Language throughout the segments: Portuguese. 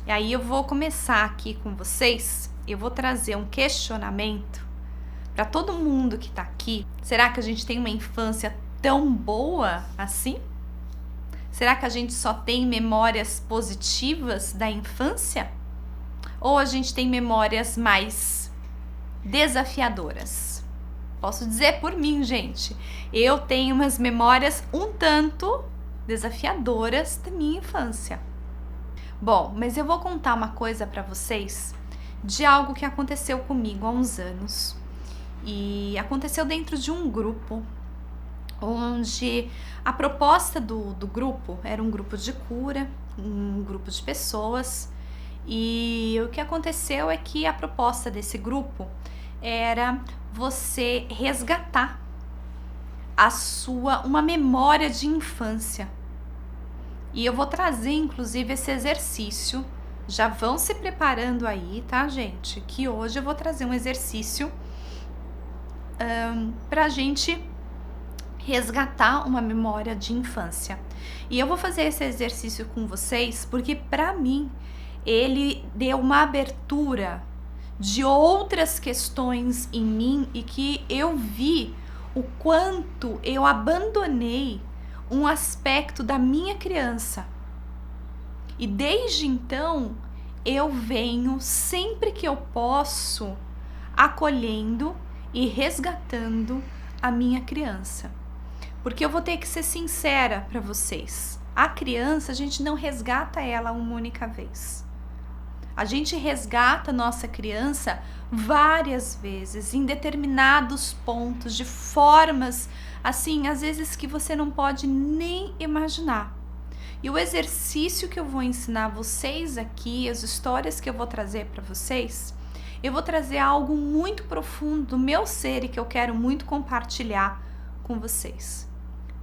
E aí eu vou começar aqui com vocês, eu vou trazer um questionamento para todo mundo que tá aqui. Será que a gente tem uma infância tão boa assim? Será que a gente só tem memórias positivas da infância? Ou a gente tem memórias mais desafiadoras? Posso dizer por mim, gente, eu tenho umas memórias um tanto desafiadoras da minha infância. Bom, mas eu vou contar uma coisa para vocês de algo que aconteceu comigo há uns anos. E aconteceu dentro de um grupo, onde a proposta do grupo era um grupo de cura, um grupo de pessoas. E o que aconteceu é que a proposta desse grupo era você resgatar uma memória de infância. E eu vou trazer, inclusive, esse exercício. Já vão se preparando aí, tá, gente? Que hoje eu vou trazer um exercício pra gente resgatar uma memória de infância. E eu vou fazer esse exercício com vocês porque, pra mim, ele deu uma abertura de outras questões em mim e que eu vi o quanto eu abandonei um aspecto da minha criança. E desde então, eu venho, sempre que eu posso, acolhendo e resgatando a minha criança. Porque eu vou ter que ser sincera para vocês. A criança, a gente não resgata ela uma única vez. A gente resgata a nossa criança várias vezes, em determinados pontos, de formas, assim, às vezes que você não pode nem imaginar. E o exercício que eu vou ensinar vocês aqui, as histórias que eu vou trazer para vocês, eu vou trazer algo muito profundo do meu ser e que eu quero muito compartilhar com vocês.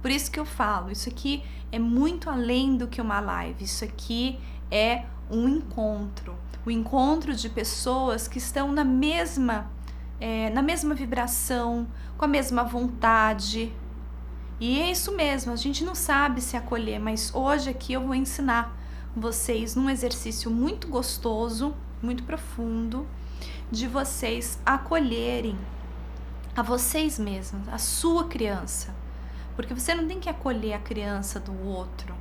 Por isso que eu falo, isso aqui é muito além do que uma live, isso aqui é um encontro, o encontro de pessoas que estão na mesma vibração, com a mesma vontade. E é isso mesmo, a gente não sabe se acolher, mas hoje aqui eu vou ensinar vocês num exercício muito gostoso, muito profundo, de vocês acolherem a vocês mesmos, a sua criança. Porque você não tem que acolher a criança do outro.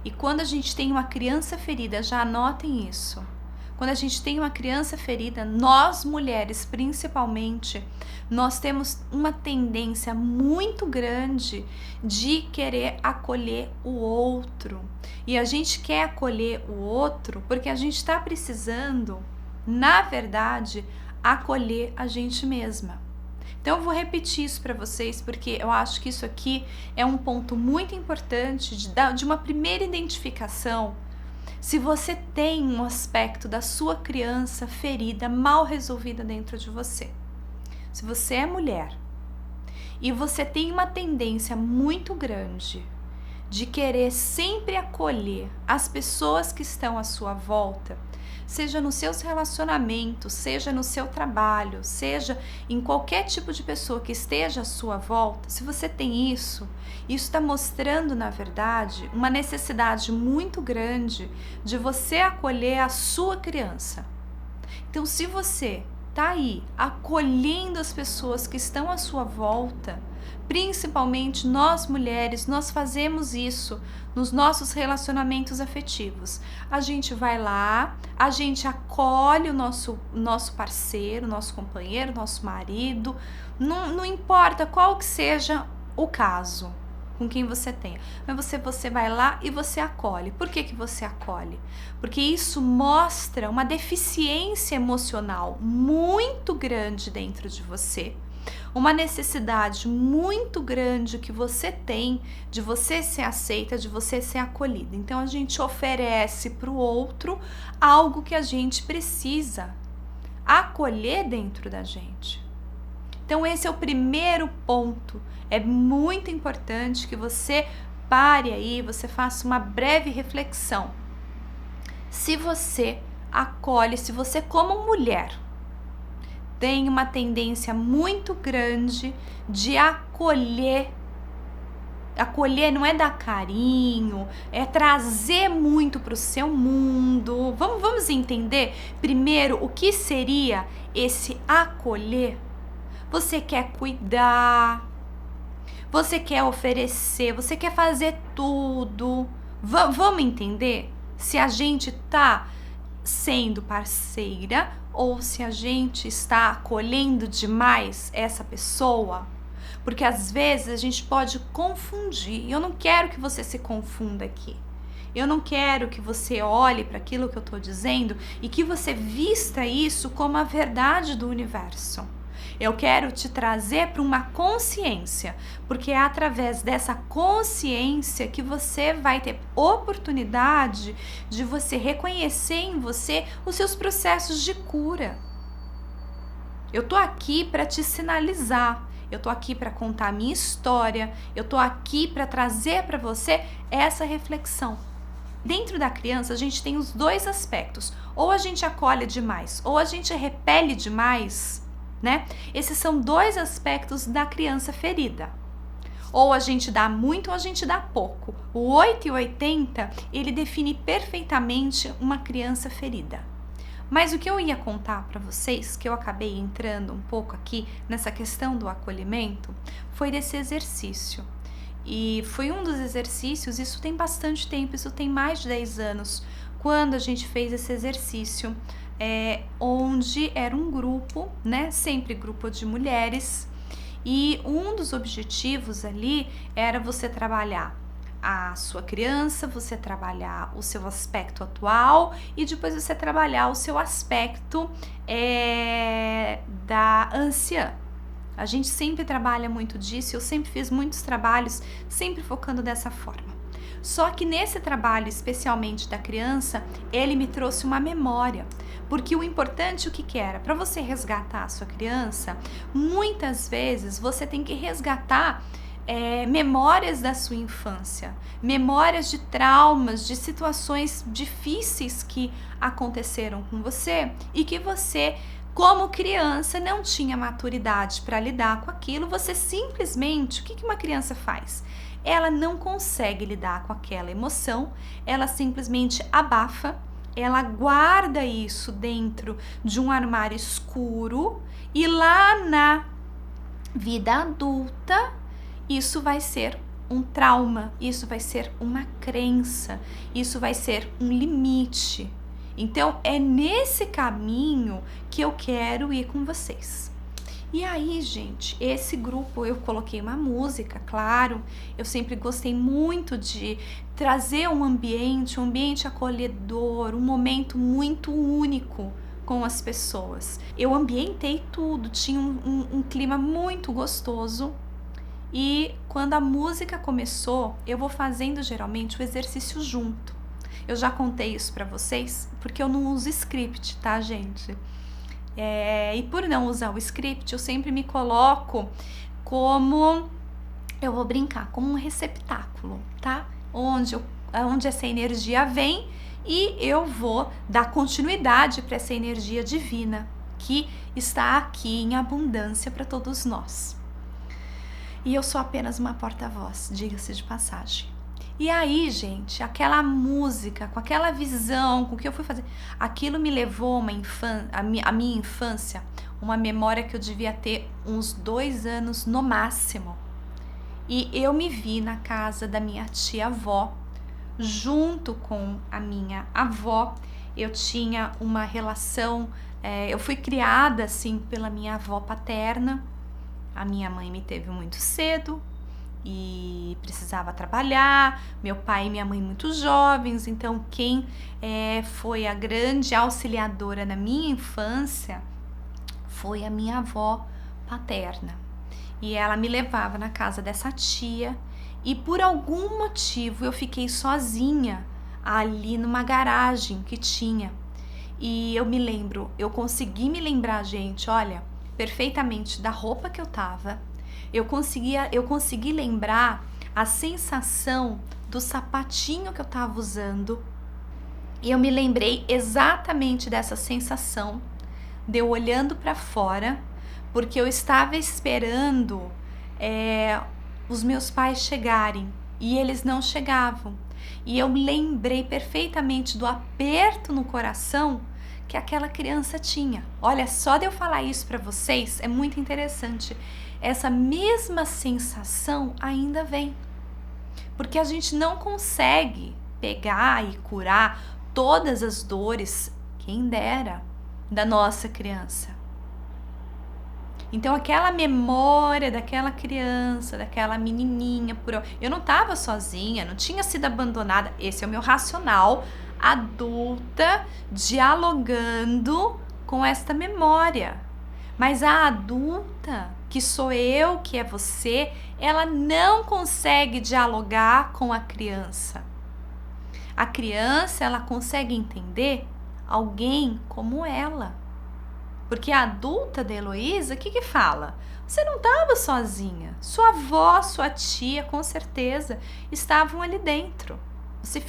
E quando a gente tem uma criança ferida, já anotem isso. Quando a gente tem uma criança ferida, nós mulheres principalmente, nós temos uma tendência muito grande de querer acolher o outro. E a gente quer acolher o outro porque a gente está precisando, na verdade, acolher a gente mesma. Então eu vou repetir isso para vocês porque eu acho que isso aqui é um ponto muito importante de uma primeira identificação. Se você tem um aspecto da sua criança ferida, mal resolvida dentro de você. Se você é mulher e você tem uma tendência muito grande de querer sempre acolher as pessoas que estão à sua volta, seja nos seus relacionamentos, seja no seu trabalho, seja em qualquer tipo de pessoa que esteja à sua volta, se você tem isso está mostrando, na verdade, uma necessidade muito grande de você acolher a sua criança. Então, se você está aí acolhendo as pessoas que estão à sua volta, principalmente nós mulheres, nós fazemos isso nos nossos relacionamentos afetivos. A gente vai lá, a gente acolhe o nosso parceiro, nosso companheiro, nosso marido, não importa qual que seja o caso com quem você tem, mas você vai lá e você acolhe. Por que você acolhe? Porque isso mostra uma deficiência emocional muito grande dentro de você, uma necessidade muito grande que você tem de você ser aceita, de você ser acolhida. Então a gente oferece para o outro algo que a gente precisa acolher dentro da gente. Então esse é o primeiro ponto. É muito importante que você pare aí, você faça uma breve reflexão. Se você acolhe, se você como mulher tem uma tendência muito grande de acolher Acolher não é dar carinho, é trazer muito para o seu mundo. Vamos entender primeiro o que seria esse acolher? Você quer cuidar, você quer oferecer, você quer fazer tudo. Vamos entender se a gente tá sendo parceira ou se a gente está acolhendo demais essa pessoa. Porque às vezes a gente pode confundir. E eu não quero que você se confunda aqui. Eu não quero que você olhe para aquilo que eu estou dizendo e que você vista isso como a verdade do universo. Eu quero te trazer para uma consciência, porque é através dessa consciência que você vai ter oportunidade de você reconhecer em você os seus processos de cura. Eu tô aqui para te sinalizar, eu tô aqui para contar a minha história, eu tô aqui para trazer para você essa reflexão. Dentro da criança, a gente tem os dois aspectos, ou a gente acolhe demais, ou a gente repele demais, né? Esses são dois aspectos da criança ferida. Ou a gente dá muito ou a gente dá pouco. O 8 e 80, ele define perfeitamente uma criança ferida. Mas o que eu ia contar para vocês, que eu acabei entrando um pouco aqui nessa questão do acolhimento, foi desse exercício. E foi um dos exercícios, isso tem bastante tempo, isso tem mais de 10 anos, quando a gente fez esse exercício, onde era um grupo, né, sempre grupo de mulheres, e um dos objetivos ali era você trabalhar a sua criança, você trabalhar o seu aspecto atual e depois você trabalhar o seu aspecto da anciã. A gente sempre trabalha muito disso, eu sempre fiz muitos trabalhos, sempre focando dessa forma. Só que nesse trabalho, especialmente da criança, ele me trouxe uma memória. Porque o importante, o que era? Para você resgatar a sua criança, muitas vezes você tem que resgatar memórias da sua infância, memórias de traumas, de situações difíceis que aconteceram com você e que você, como criança, não tinha maturidade para lidar com aquilo. Você simplesmente, o que uma criança faz? Ela não consegue lidar com aquela emoção, ela simplesmente abafa, ela guarda isso dentro de um armário escuro e lá na vida adulta isso vai ser um trauma, isso vai ser uma crença, isso vai ser um limite. Então é nesse caminho que eu quero ir com vocês. E aí, gente, esse grupo eu coloquei uma música, claro, eu sempre gostei muito de trazer um ambiente acolhedor, um momento muito único com as pessoas. Eu ambientei tudo, tinha um clima muito gostoso. E quando a música começou, eu vou fazendo geralmente o exercício junto. Eu já contei isso pra vocês, porque eu não uso script, tá, gente? E por não usar o script, eu sempre me coloco como, eu vou brincar, como um receptáculo, tá? Onde essa energia vem e eu vou dar continuidade para essa energia divina que está aqui em abundância para todos nós. E eu sou apenas uma porta-voz, diga-se de passagem. E aí, gente, aquela música, com aquela visão, com o que eu fui fazer, aquilo me levou a minha infância, uma memória que eu devia ter uns 2 anos no máximo. E eu me vi na casa da minha tia-avó, junto com a minha avó. Eu tinha uma relação, eu fui criada assim pela minha avó paterna. A minha mãe me teve muito cedo e precisava trabalhar, meu pai e minha mãe muito jovens, então quem foi a grande auxiliadora na minha infância foi a minha avó paterna. E ela me levava na casa dessa tia e por algum motivo eu fiquei sozinha ali numa garagem que tinha. E eu consegui me lembrar, gente, olha, perfeitamente da roupa que eu tava. Eu consegui lembrar a sensação do sapatinho que eu tava usando. E eu me lembrei exatamente dessa sensação de eu olhando para fora, porque eu estava esperando os meus pais chegarem e eles não chegavam. E eu lembrei perfeitamente do aperto no coração que aquela criança tinha. Olha, só de eu falar isso para vocês é muito interessante. Essa mesma sensação ainda vem. Porque a gente não consegue pegar e curar todas as dores, quem dera, da nossa criança. Então aquela memória daquela criança, daquela menininha, eu não estava sozinha, não tinha sido abandonada. Esse é o meu racional adulta dialogando com esta memória. Mas a adulta, que sou eu, que é você, ela não consegue dialogar com a criança. A criança, ela consegue entender alguém como ela. Porque a adulta da Heloísa, o que fala? Você não estava sozinha. Sua avó, sua tia, com certeza, estavam ali dentro. Você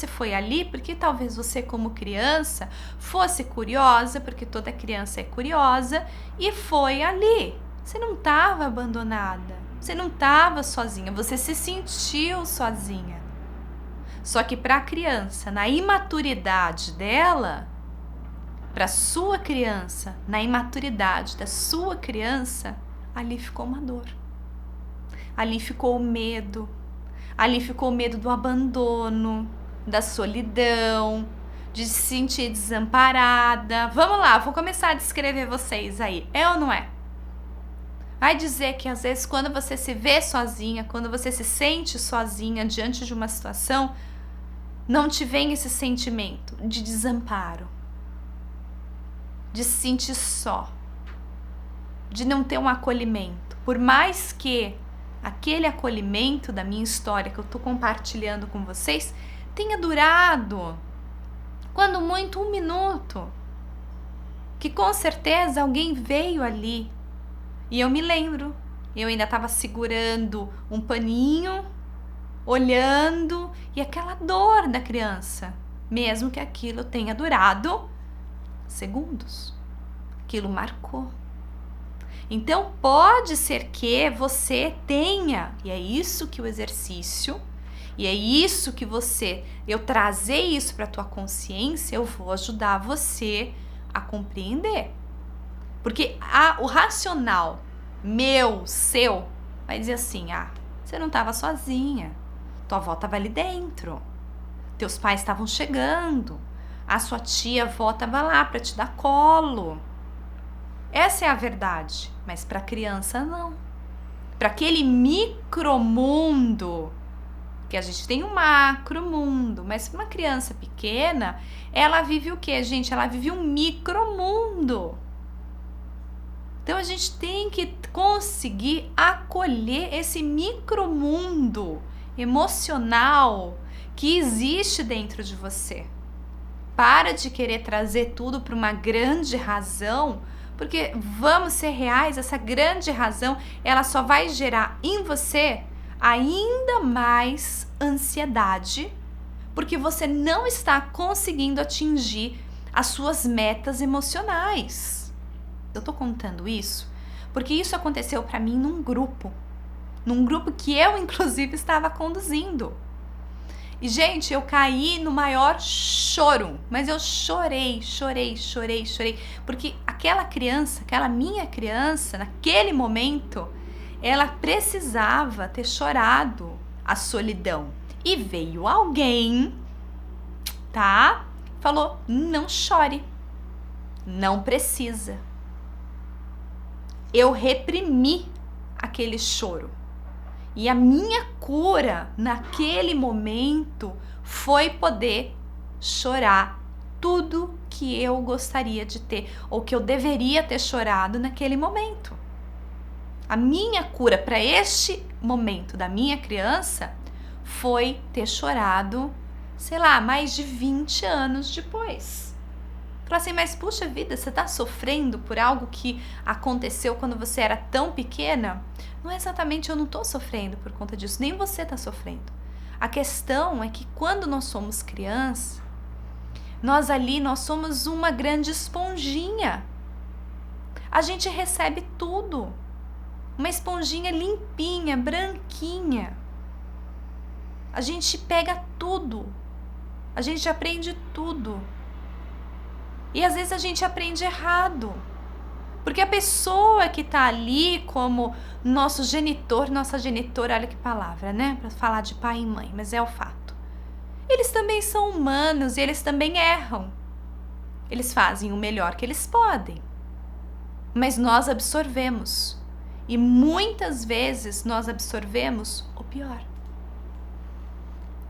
foi ali porque talvez você, como criança, fosse curiosa, porque toda criança é curiosa, e foi ali. Você não estava abandonada. Você não estava sozinha. Você se sentiu sozinha. Só que para a criança, na imaturidade dela, para sua criança, na imaturidade da sua criança, ali ficou uma dor. Ali ficou o medo. Ali ficou o medo do abandono, da solidão, de se sentir desamparada. Vamos lá, vou começar a descrever vocês aí. É ou não é? Vai dizer que às vezes quando você se vê sozinha, quando você se sente sozinha diante de uma situação, não te vem esse sentimento de desamparo, de se sentir só, de não ter um acolhimento. Por mais que aquele acolhimento da minha história que eu tô compartilhando com vocês tenha durado, quando muito, 1 minuto, que com certeza alguém veio ali. E eu me lembro, eu ainda estava segurando um paninho, olhando, e aquela dor da criança, mesmo que aquilo tenha durado segundos, aquilo marcou. Então pode ser que você tenha, e é isso que o exercício, e é isso que eu trazer isso para a tua consciência, eu vou ajudar você a compreender. Porque o racional meu, seu, vai dizer assim, você não estava sozinha, tua avó estava ali dentro, teus pais estavam chegando, a sua tia, avó estava lá para te dar colo. Essa é a verdade, mas para a criança não. Para aquele micromundo, que a gente tem um macromundo, mas para uma criança pequena, ela vive o quê, gente? Ela vive um micromundo. Então a gente tem que conseguir acolher esse micromundo emocional que existe dentro de você. Para de querer trazer tudo para uma grande razão, porque vamos ser reais, essa grande razão, ela só vai gerar em você ainda mais ansiedade, porque você não está conseguindo atingir as suas metas emocionais. Eu tô contando isso porque isso aconteceu para mim num grupo que eu inclusive estava conduzindo. E, gente, eu caí no maior choro, mas eu chorei, porque aquela minha criança, naquele momento, ela precisava ter chorado a solidão. E veio alguém, tá? Falou, não chore, não precisa. Eu reprimi aquele choro. E a minha cura naquele momento foi poder chorar tudo que eu gostaria de ter, ou que eu deveria ter chorado naquele momento. A minha cura para este momento da minha criança foi ter chorado, sei lá, mais de 20 anos depois. Falar assim, mas puxa vida, você tá sofrendo por algo que aconteceu quando você era tão pequena? Não é exatamente, eu não tô sofrendo por conta disso, nem você tá sofrendo. A questão é que quando nós somos crianças, nós somos uma grande esponjinha. A gente recebe tudo. uma esponjinha limpinha, branquinha. A gente pega tudo, a gente aprende tudo. E às vezes a gente aprende errado. Porque a pessoa que está ali como nosso genitor, nossa genitora, olha que palavra, né? Para falar de pai e mãe, mas é o fato. Eles também são humanos e eles também erram. Eles fazem o melhor que eles podem. Mas nós absorvemos. E muitas vezes nós absorvemos o pior.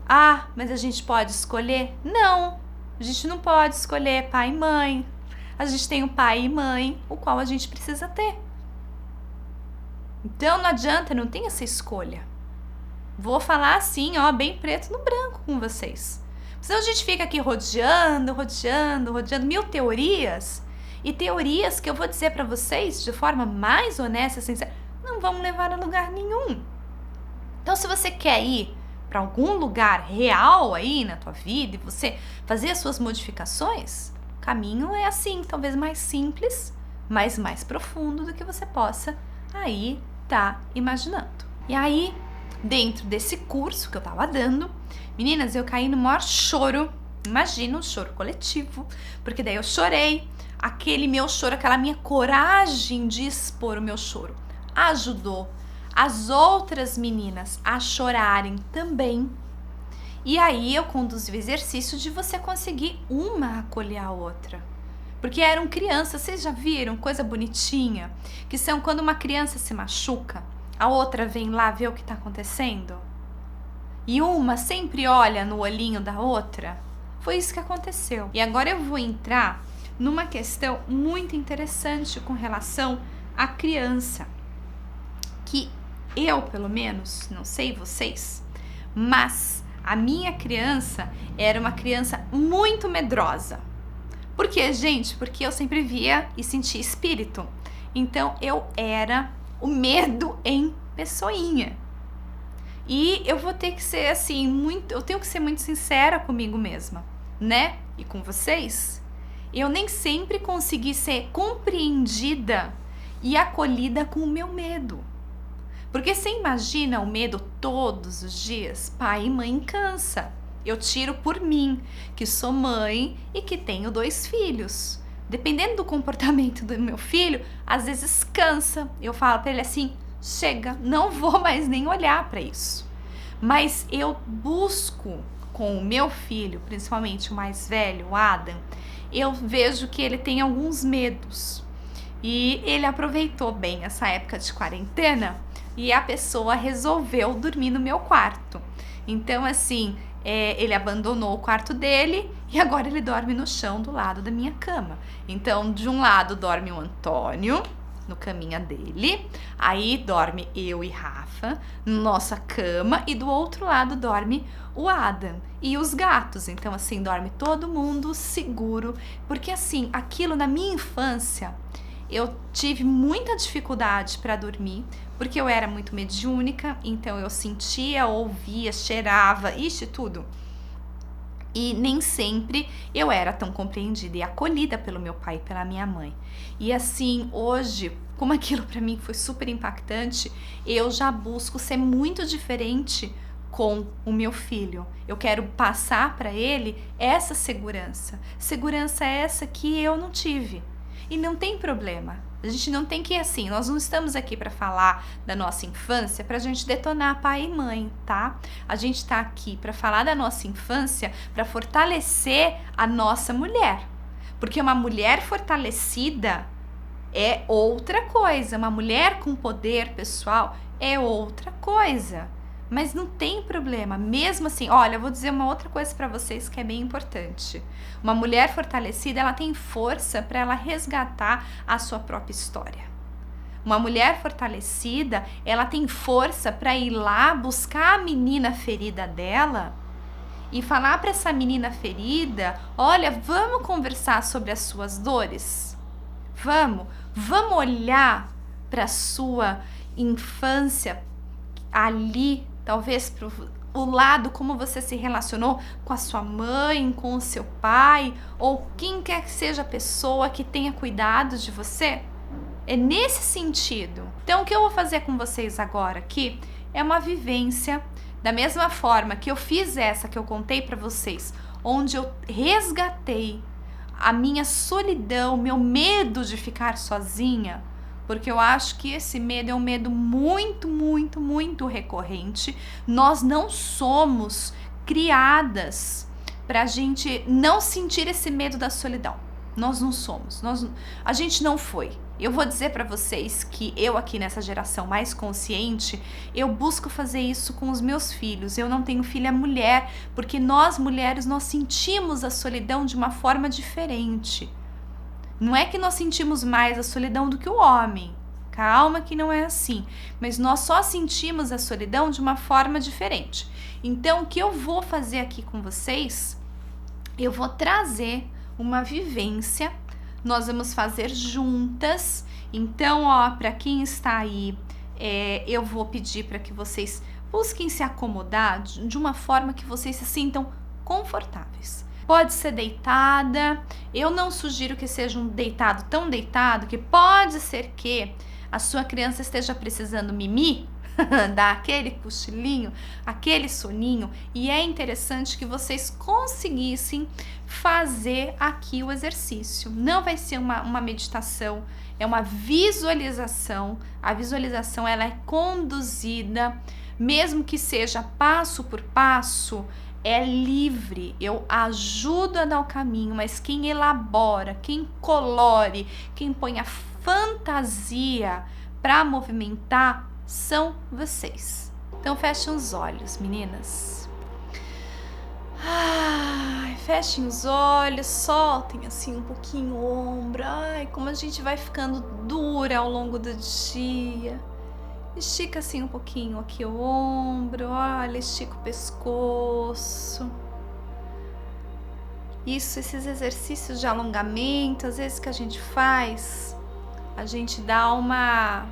Ah, mas a gente pode escolher? Não, a gente não pode escolher pai e mãe. A gente tem o pai e mãe, o qual a gente precisa ter. Então não adianta, não tem essa escolha. Vou falar assim, ó, bem preto no branco com vocês. Senão a gente fica aqui rodeando mil teorias. E teorias que eu vou dizer para vocês de forma mais honesta, sincera, não vão levar a lugar nenhum. Então se você quer ir para algum lugar real aí na tua vida e você fazer as suas modificações, o caminho é assim, talvez mais simples, mas mais profundo do que você possa aí tá imaginando. E aí, dentro desse curso que eu tava dando, meninas, eu caí no maior choro, imagina um choro coletivo, porque daí eu chorei, aquele meu choro, aquela minha coragem de expor o meu choro, ajudou as outras meninas a chorarem também. E aí eu conduzi o exercício de você conseguir uma acolher a outra. Porque eram crianças, vocês já viram? Coisa bonitinha. Que são quando uma criança se machuca, a outra vem lá ver o que está acontecendo. E uma sempre olha no olhinho da outra. Foi isso que aconteceu. E agora eu vou entrar numa questão muito interessante com relação à criança. Que eu, pelo menos, não sei vocês, mas a minha criança era uma criança muito medrosa. Por quê, gente? Porque eu sempre via e sentia espírito. Então, eu era o medo em pessoinha. E eu vou ter que ser assim, eu tenho que ser muito sincera comigo mesma, né? E com vocês. Eu nem sempre consegui ser compreendida e acolhida com o meu medo. Porque você imagina o medo todos os dias? Pai e mãe cansa. Eu tiro por mim, que sou mãe e que tenho 2 filhos. Dependendo do comportamento do meu filho, às vezes cansa. Eu falo para ele assim, chega, não vou mais nem olhar para isso. Mas eu busco com o meu filho, principalmente o mais velho, o Adam, eu vejo que ele tem alguns medos. E ele aproveitou bem essa época de quarentena e a pessoa resolveu dormir no meu quarto. Então, assim, ele abandonou o quarto dele e agora ele dorme no chão do lado da minha cama. Então, de um lado dorme o Antônio, no caminha dele, aí dorme eu e Rafa, nossa cama, e do outro lado dorme o Adam e os gatos. Então, assim, dorme todo mundo seguro, porque assim, aquilo na minha infância, eu tive muita dificuldade para dormir, porque eu era muito mediúnica, então eu sentia, ouvia, cheirava, tudo. E nem sempre eu era tão compreendida e acolhida pelo meu pai e pela minha mãe. E assim, hoje, como aquilo para mim foi super impactante, eu já busco ser muito diferente com o meu filho. Eu quero passar para ele essa segurança. Segurança essa que eu não tive. E não tem problema. A gente não tem que ir assim, nós não estamos aqui para falar da nossa infância pra gente detonar pai e mãe, tá? A gente tá aqui para falar da nossa infância, para fortalecer a nossa mulher. Porque uma mulher fortalecida é outra coisa, uma mulher com poder pessoal é outra coisa. Mas não tem problema, mesmo assim, olha, eu vou dizer uma outra coisa para vocês que é bem importante. Uma mulher fortalecida, ela tem força para ela resgatar a sua própria história. Uma mulher fortalecida, ela tem força para ir lá buscar a menina ferida dela e falar para essa menina ferida, olha, vamos conversar sobre as suas dores? Vamos olhar para a sua infância ali, talvez para o lado como você se relacionou com a sua mãe, com o seu pai, ou quem quer que seja a pessoa que tenha cuidado de você. É nesse sentido. Então, o que eu vou fazer com vocês agora aqui é uma vivência, da mesma forma que eu fiz essa que eu contei para vocês, onde eu resgatei a minha solidão, meu medo de ficar sozinha, porque eu acho que esse medo é um medo muito, muito, muito recorrente. Nós não somos criadas pra gente não sentir esse medo da solidão. Nós não somos, a gente não foi. Eu vou dizer pra vocês que eu aqui nessa geração mais consciente, eu busco fazer isso com os meus filhos. Eu não tenho filha mulher, porque nós mulheres, nós sentimos a solidão de uma forma diferente. Não é que nós sentimos mais a solidão do que o homem. Calma que não é assim. Mas nós só sentimos a solidão de uma forma diferente. Então, o que eu vou fazer aqui com vocês, eu vou trazer uma vivência. Nós vamos fazer juntas. Então, ó, para quem está aí, eu vou pedir para que vocês busquem se acomodar de uma forma que vocês se sintam confortáveis. Pode ser deitada. Eu não sugiro que seja um deitado tão deitado que pode ser que a sua criança esteja precisando mimir, dar aquele cochilinho, aquele soninho, e é interessante que vocês conseguissem fazer aqui o exercício. Não vai ser uma meditação, é uma visualização. A visualização ela é conduzida, mesmo que seja passo por passo, é livre. Eu ajudo a dar o caminho, mas quem elabora, quem colore, quem põe a fantasia para movimentar são vocês. Então fechem os olhos, meninas. Ai, fechem os olhos, soltem assim um pouquinho o ombro. Ai, como a gente vai ficando dura ao longo do dia. Estica assim um pouquinho aqui o ombro, olha, estica o pescoço. Isso, esses exercícios de alongamento, às vezes que a gente faz, a gente dá uma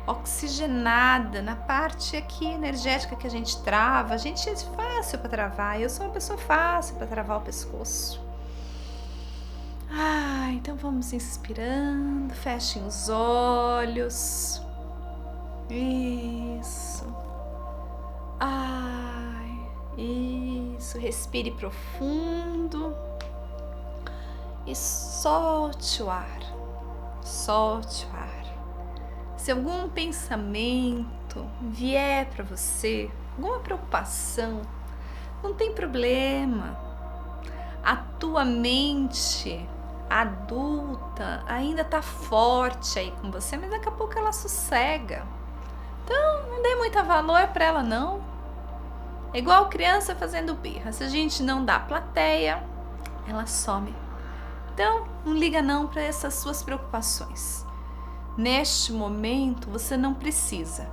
oxigenada na parte aqui energética que a gente trava. A gente é fácil para travar, eu sou uma pessoa fácil para travar o pescoço. Então vamos inspirando, fechem os olhos. Isso. Isso. Respire profundo e solte o ar. Solte o ar. Se algum pensamento vier para você, alguma preocupação, não tem problema. A tua mente adulta ainda tá forte aí com você, mas daqui a pouco ela sossega. Então, não dê muito valor para ela, não. É igual criança fazendo birra. Se a gente não dá plateia, ela some. Então, não liga não para essas suas preocupações. Neste momento, você não precisa.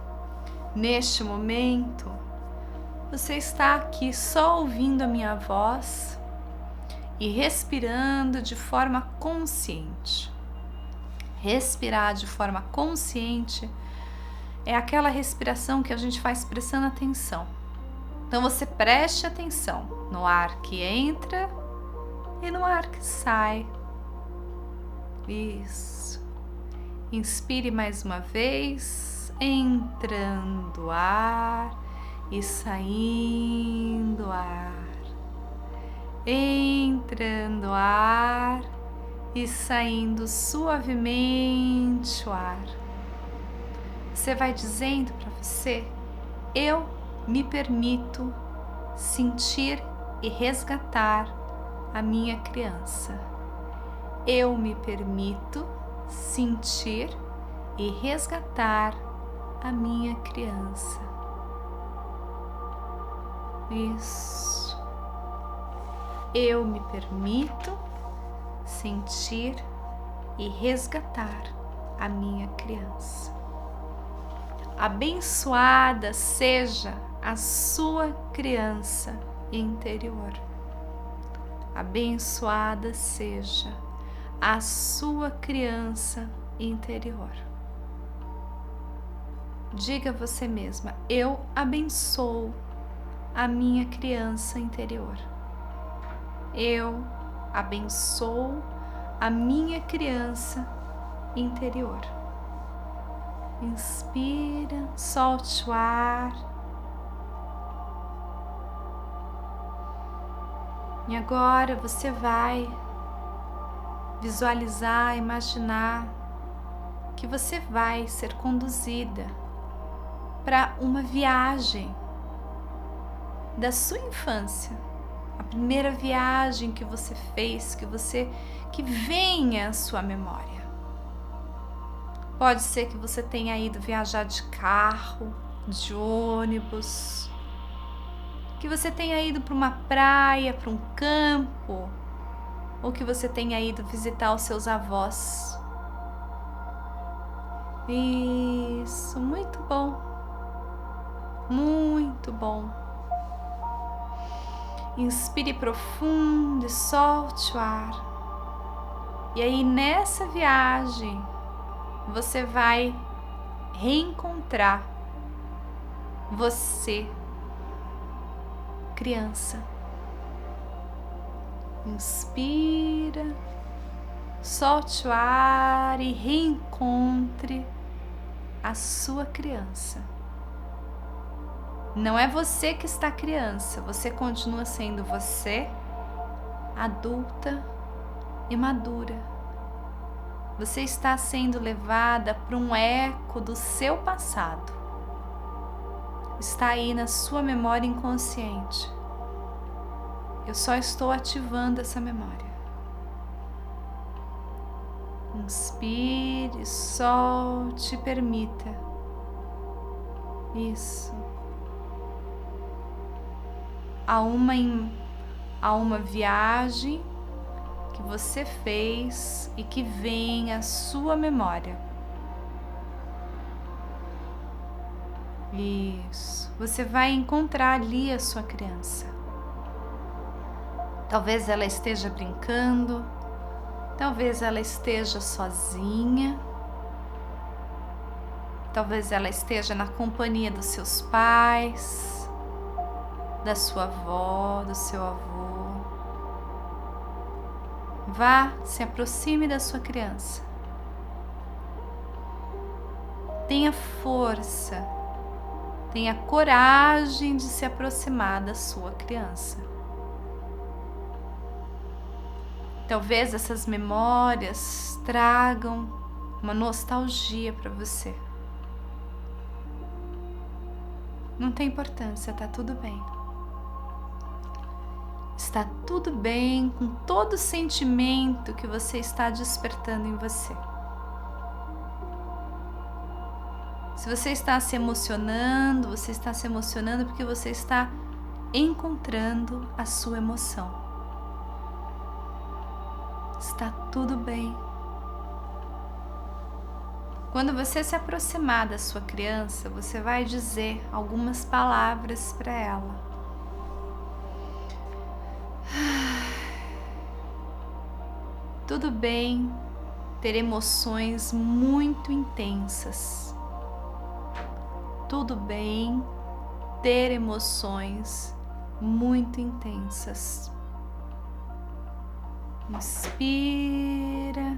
Neste momento, você está aqui só ouvindo a minha voz e respirando de forma consciente. Respirar de forma consciente é aquela respiração que a gente faz prestando atenção. Então você preste atenção no ar que entra e no ar que sai. Isso. Inspire mais uma vez, entrando ar e saindo ar. Entrando ar e saindo suavemente o ar. Você vai dizendo para você: eu me permito sentir e resgatar a minha criança. Eu me permito sentir e resgatar a minha criança. Isso. Eu me permito sentir e resgatar a minha criança. Abençoada seja a sua criança interior. Abençoada seja a sua criança interior. Diga a você mesma: eu abençoo a minha criança interior. Eu abençoo a minha criança interior. Inspira, solte o ar. E agora você vai visualizar, imaginar que você vai ser conduzida para uma viagem da sua infância, a primeira viagem que você fez, que venha à sua memória. Pode ser que você tenha ido viajar de carro, de ônibus, que você tenha ido para uma praia, para um campo, ou que você tenha ido visitar os seus avós. Isso, muito bom. Muito bom. Inspire profundo e solte o ar. E aí nessa viagem você vai reencontrar você, criança. Inspira, solte o ar e reencontre a sua criança. Não é você que está criança, você continua sendo você, adulta e madura. Você está sendo levada para um eco do seu passado. Está aí na sua memória inconsciente. Eu só estou ativando essa memória. Inspire, solte, permita. Isso. Há uma viagem que você fez e que vem à sua memória. Isso. Você vai encontrar ali a sua criança. Talvez ela esteja brincando, talvez ela esteja sozinha, talvez ela esteja na companhia dos seus pais, da sua avó, do seu avô. Vá, se aproxime da sua criança. Tenha força, tenha coragem de se aproximar da sua criança. Talvez essas memórias tragam uma nostalgia para você. Não tem importância, tá tudo bem. Está tudo bem com todo o sentimento que você está despertando em você. Se você está se emocionando, você está se emocionando porque você está encontrando a sua emoção. Está tudo bem. Quando você se aproximar da sua criança, você vai dizer algumas palavras para ela. Tudo bem ter emoções muito intensas. Tudo bem ter emoções muito intensas. Inspira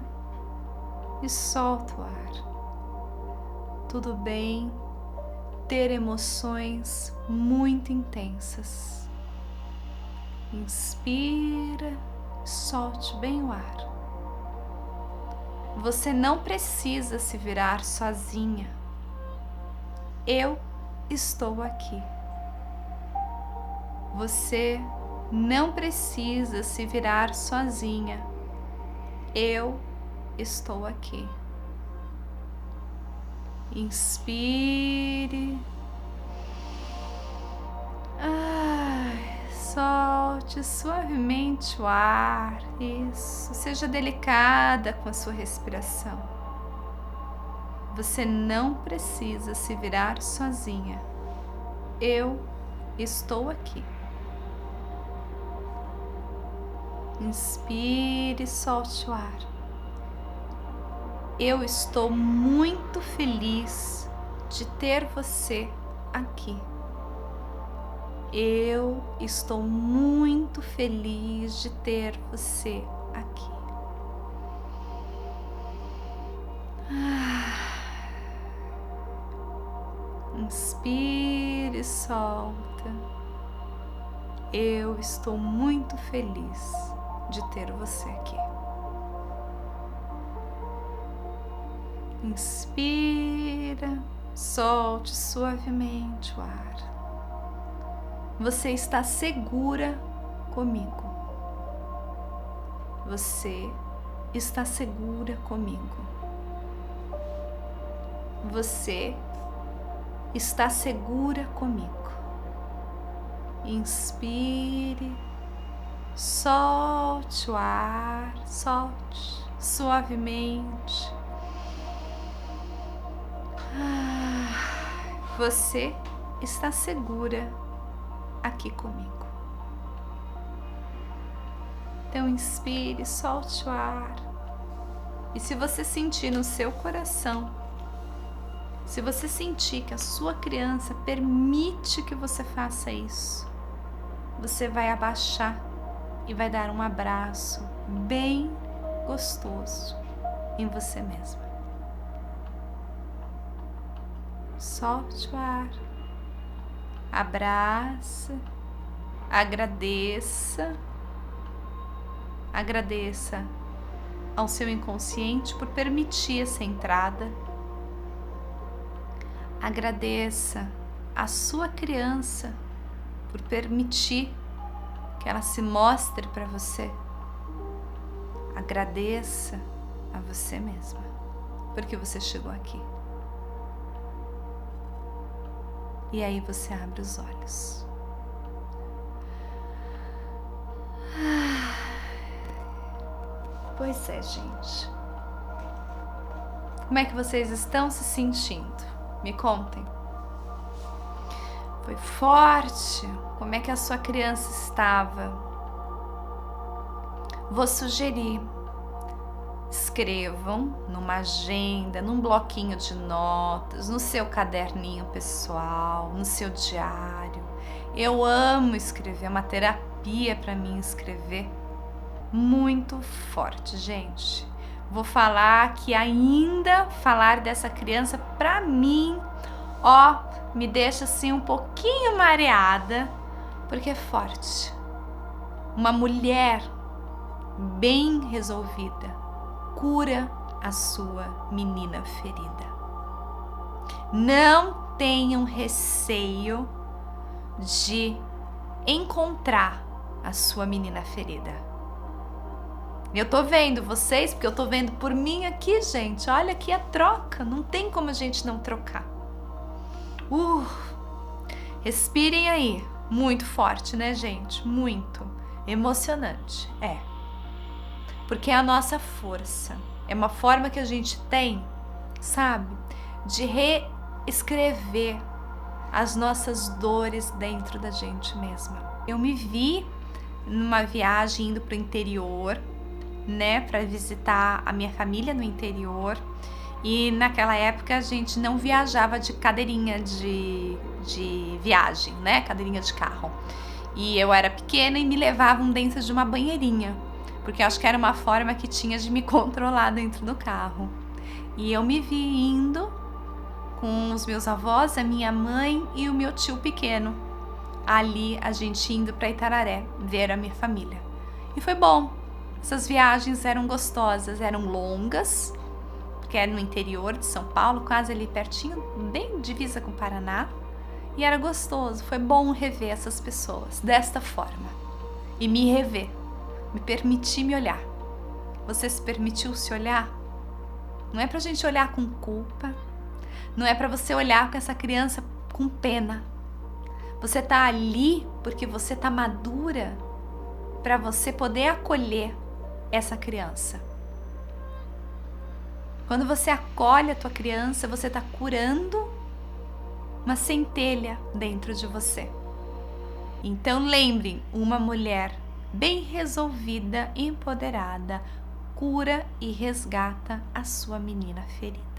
e solta o ar. Tudo bem ter emoções muito intensas. Inspira, solte bem o ar. Você não precisa se virar sozinha. Eu estou aqui. Você não precisa se virar sozinha. Eu estou aqui. Inspire. Solte suavemente o ar. Isso. Seja delicada com a sua respiração. Você não precisa se virar sozinha. Eu estou aqui. Inspire e solte o ar. Eu estou muito feliz de ter você aqui. Eu estou muito feliz de ter você aqui. Inspire e solta. Eu estou muito feliz de ter você aqui. Inspira, solte suavemente o ar. Você está segura comigo. Você está segura comigo. Você está segura comigo. Inspire, solte o ar, solte suavemente. Você está segura aqui comigo. Então inspire, solte o ar. E se você sentir no seu coração, se você sentir que a sua criança permite que você faça isso, você vai abaixar e vai dar um abraço bem gostoso em você mesma. Solte o ar. Abraça. Agradeça. Agradeça ao seu inconsciente por permitir essa entrada. Agradeça à sua criança por permitir que ela se mostre para você. Agradeça a você mesma porque você chegou aqui. E aí você abre os olhos. Pois é, gente. Como é que vocês estão se sentindo? Me contem. Foi forte? Como é que a sua criança estava? Vou sugerir. Escrevam numa agenda, num bloquinho de notas, no seu caderninho pessoal, no seu diário. Eu amo escrever, é uma terapia para mim escrever. Muito forte, gente. Vou falar que ainda falar dessa criança pra mim, me deixa assim um pouquinho mareada, porque é forte. Uma mulher bem resolvida cura a sua menina ferida. Não tenham receio de encontrar a sua menina ferida. Eu tô vendo vocês, porque eu tô vendo por mim aqui, gente. Olha aqui a troca, não tem como a gente não trocar. Respirem aí. Muito forte, né, gente? Muito emocionante. Porque é a nossa força. É uma forma que a gente tem, sabe, de reescrever as nossas dores dentro da gente mesma. Eu me vi numa viagem indo pro interior, né, para visitar a minha família no interior, e naquela época a gente não viajava de cadeirinha de viagem, né, cadeirinha de carro, e eu era pequena e me levavam dentro de uma banheirinha, porque eu acho que era uma forma que tinha de me controlar dentro do carro, e eu me vi indo com os meus avós, a minha mãe e o meu tio pequeno, ali a gente indo para Itararé ver a minha família, e foi bom. Essas viagens eram gostosas, eram longas, porque era no interior de São Paulo, quase ali pertinho, bem divisa com o Paraná, e era gostoso, foi bom rever essas pessoas desta forma, e me rever, me permitir me olhar. Você se permitiu se olhar? Não é pra gente olhar com culpa, não é pra você olhar com essa criança com pena. Você tá ali porque você tá madura para você poder acolher essa criança. Quando você acolhe a tua criança, você está curando uma centelha dentro de você. Então lembrem, uma mulher bem resolvida, empoderada, cura e resgata a sua menina ferida.